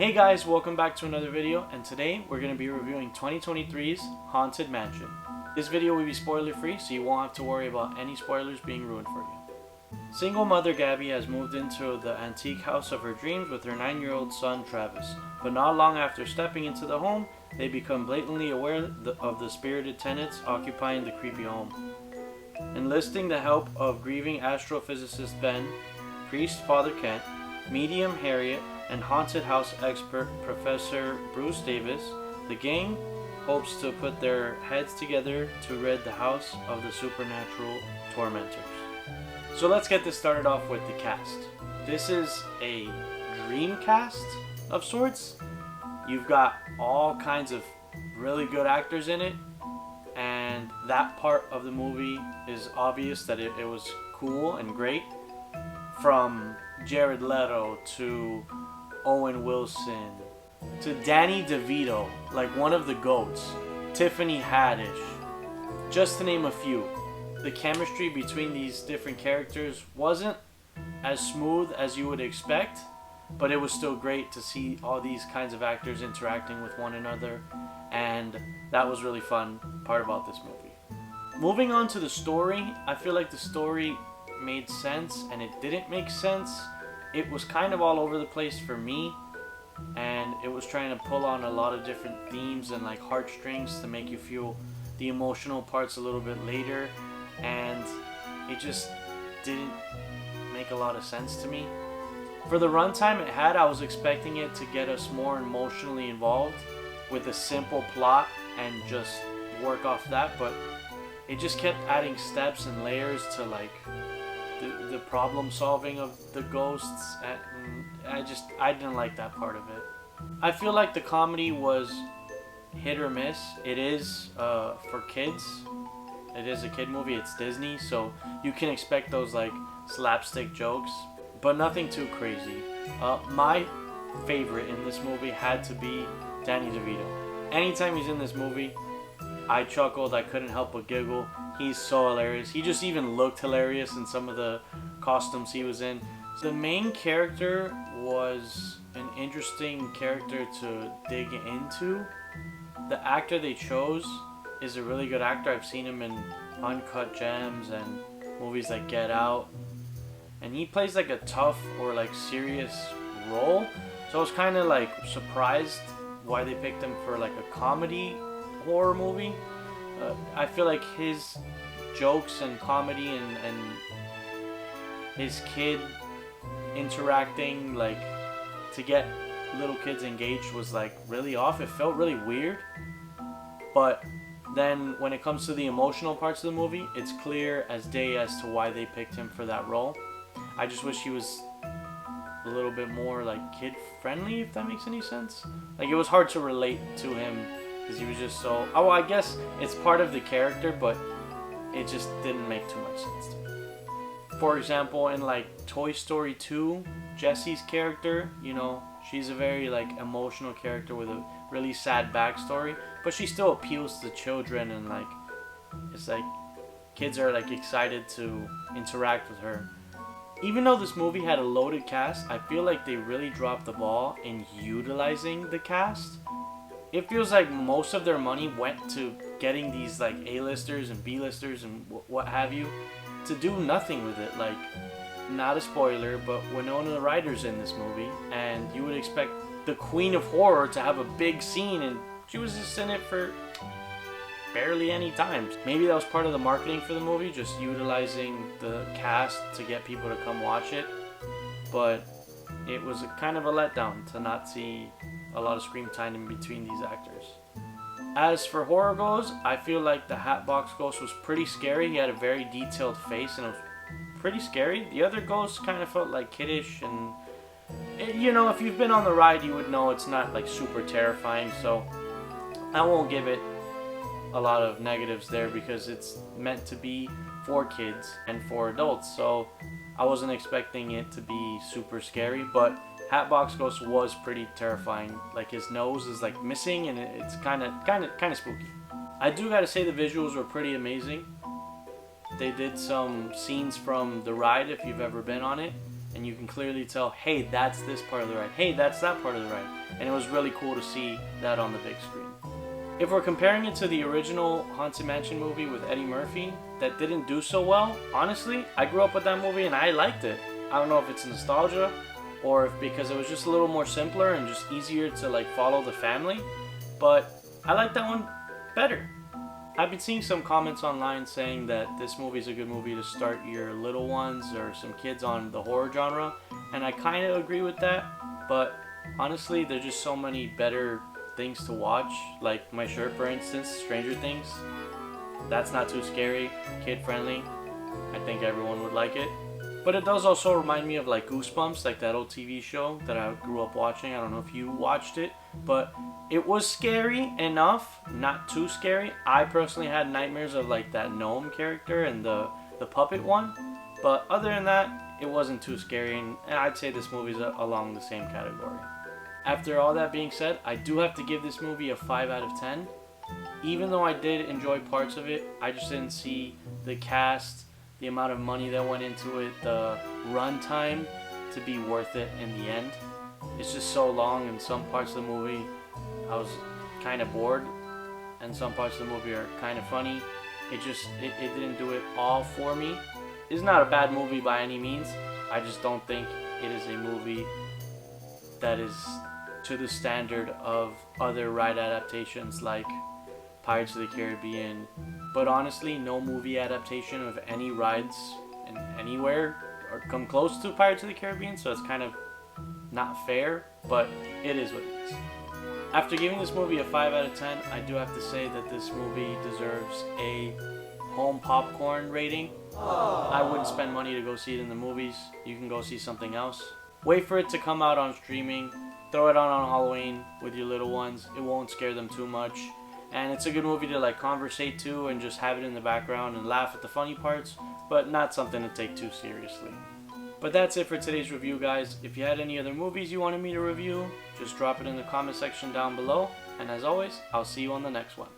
Hey guys, welcome back to another video, and today we're going to be reviewing 2023's Haunted Mansion. This video will be spoiler free, so you won't have to worry about any spoilers being ruined for you. Single mother Gabby has moved into the antique house of her dreams with her 9-year-old son Travis, but not long after stepping into the home, they become blatantly aware of the spirited tenants occupying the creepy home. Enlisting the help of grieving astrophysicist Ben, priest Father Kent, medium Harriet, and haunted house expert Professor Bruce Davis, the gang hopes to put their heads together to rid the house of the supernatural tormentors. So let's get this started off with the cast. This is a dream cast of sorts. You've got all kinds of really good actors in it, and that part of the movie is obvious that it was cool and great. From Jared Leto to Owen Wilson to Danny DeVito, like one of the GOATs, Tiffany Haddish, just to name a few. The chemistry between these different characters wasn't as smooth as you would expect, but it was still great to see all these kinds of actors interacting with one another, and that was really fun part about this movie. Moving on to the story, I feel like the story made sense and it didn't make sense. It was kind of all over the place for me, and it was trying to pull on a lot of different themes and like heartstrings to make you feel the emotional parts a little bit later, and it just didn't make a lot of sense to me. For the runtime it had, I was expecting it to get us more emotionally involved with a simple plot and just work off that, but it just kept adding steps and layers to like the problem solving of the ghosts, and I didn't like that part of it. I feel like the comedy was hit or miss. It is for kids. It is a kid movie. It's Disney, so you can expect those like slapstick jokes, but nothing too crazy. My favorite in this movie had to be Danny DeVito. Anytime he's in this movie, I chuckled. I couldn't help but giggle. He's so hilarious. He just even looked hilarious in some of the costumes he was in. The main character was an interesting character to dig into. The actor they chose is a really good actor. I've seen him in Uncut Gems and movies like Get Out, and he plays like a tough or like serious role, so I was kind of like surprised why they picked him for like a comedy horror movie. I feel like his jokes and comedy and his kid interacting like to get little kids engaged was like really off. It felt really weird. But then when it comes to the emotional parts of the movie, it's clear as day as to why they picked him for that role. I just wish he was a little bit more like kid friendly, if that makes any sense. Like it was hard to relate to him because he was just so, oh, I guess it's part of the character, but it just didn't make too much sense to me. For example, in like Toy Story 2, Jessie's character, you know, she's a very like emotional character with a really sad backstory, but she still appeals to children, and like it's like kids are like excited to interact with her. Even though this movie had a loaded cast, I feel like they really dropped the ball in utilizing the cast. It feels like most of their money went to getting these like A-listers and B-listers and what have you to do nothing with it. Like, not a spoiler, but Winona Ryder's in this movie, and you would expect the Queen of Horror to have a big scene, and she was just in it for barely any times. Maybe that was part of the marketing for the movie, just utilizing the cast to get people to come watch it, but it was kind of a letdown to not see a lot of screen time in between these actors. As for horror goes, I feel like the Hatbox ghost was pretty scary. He had a very detailed face and it was pretty scary. The other ghosts kind of felt like kiddish, and you know, if you've been on the ride you would know it's not like super terrifying, so I won't give it a lot of negatives there because it's meant to be for kids and for adults, so I wasn't expecting it to be super scary. But Hatbox Ghost was pretty terrifying. Like his nose is like missing, and it's kind of spooky. I do gotta say the visuals were pretty amazing. They did some scenes from the ride if you've ever been on it, and you can clearly tell, hey, that's this part of the ride, hey, that's that part of the ride, and it was really cool to see that on the big screen. If we're comparing it to the original Haunted Mansion movie with Eddie Murphy that didn't do so well, honestly, I grew up with that movie and I liked it. I don't know if it's nostalgia or if because it was just a little more simpler and just easier to like follow the family, but I like that one better. I've been seeing some comments online saying that this movie is a good movie to start your little ones or some kids on the horror genre, and I kind of agree with that, but honestly, there's just so many better things to watch, like my shirt, for instance, Stranger Things. That's not too scary, kid friendly. I think everyone would like it. But it does also remind me of like Goosebumps, like that old TV show that I grew up watching. I don't know if you watched it, but it was scary enough, not too scary. I personally had nightmares of like that gnome character and the puppet one, but other than that, it wasn't too scary, and I'd say this movie's along the same category. After all that being said, I do have to give this movie a 5 out of 10. Even though I did enjoy parts of it, I just didn't see the cast, the amount of money that went into it, the runtime to be worth it in the end. It's just so long, and some parts of the movie I was kind of bored, and some parts of the movie are kind of funny. It didn't do it all for me. It's not a bad movie by any means. I just don't think it is a movie that is to the standard of other ride adaptations like Pirates of the Caribbean. But honestly, no movie adaptation of any rides in anywhere or come close to Pirates of the Caribbean, so it's kind of not fair, but it is what it is. After giving this movie a 5 out of 10, I do have to say that this movie deserves a home popcorn rating. I wouldn't spend money to go see it in the movies. You can go see something else. Wait for it to come out on streaming. Throw it on Halloween with your little ones. It won't scare them too much. And it's a good movie to like conversate to and just have it in the background and laugh at the funny parts, but not something to take too seriously. But that's it for today's review, guys. If you had any other movies you wanted me to review, just drop it in the comment section down below. And as always, I'll see you on the next one.